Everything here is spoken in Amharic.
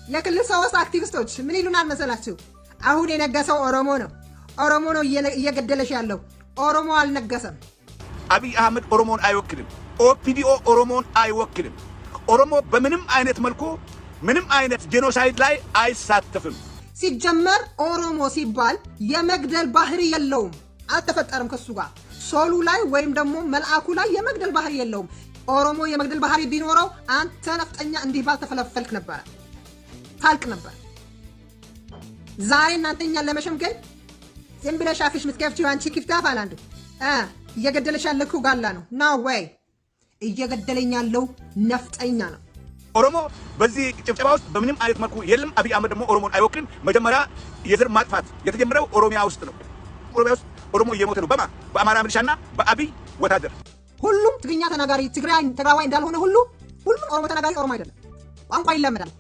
የክልል ሰዎች አክቲቪስቶች ምን ይሉናል መሰላችሁ? አሁን የነገሰው ኦሮሞ ነው እየገደለሽ ያለው ኦሮሞ አልነገሰም። አብይ አህመድ ኦሮሞን አይወክልም። ኦፒዲኦ ኦሮሞን አይወክልም። ኦሮሞ በምንም አይነት መልኩ ምንም አይነት ጄኖሳይድ ላይ አይሳተፍም። ሲጀመር ኦሮሞ ሲባል የመግደል ባህሪ የለውም። አልተፈጠረም ከሱ ጋር ሶሉ ላይ ወይም ደግሞ መልአኩ ላይ የመግደል ባህሪ የለውም። ኦሮሞ የመግደል ባህሪ ቢኖረው አንተ ነፍጠኛ እንዲህ ባልተፈለፈልክ ነበር ታልቅ ነበር። ዛሬ እናንተኛ ለመሸምገል ዝም ብለሽ አፍሽ ምትከፍቺው አንቺ ክፍታፍ አላንዱ እየገደለሽ ያለኩ ጋላ ነው ናው ወይ እየገደለኝ ያለው ነፍጠኛ ነው። ኦሮሞ በዚህ ጭፍጨባ ውስጥ በምንም አይነት መልኩ የለም። አብይ አህመድ ደግሞ ኦሮሞን አይወክልም። መጀመሪያ የዘር ማጥፋት የተጀመረው ኦሮሚያ ውስጥ ነው። ኦሮሚያ ውስጥ ኦሮሞ እየሞተ ነው። በአማራ ሚሊሻና በአብይ ወታደር። ሁሉም ትግርኛ ተናጋሪ ትግራዋይ እንዳልሆነ ሁሉም ኦሮሞ ተናጋሪ ኦሮሞ አይደለም። ቋንቋ ይለመዳል።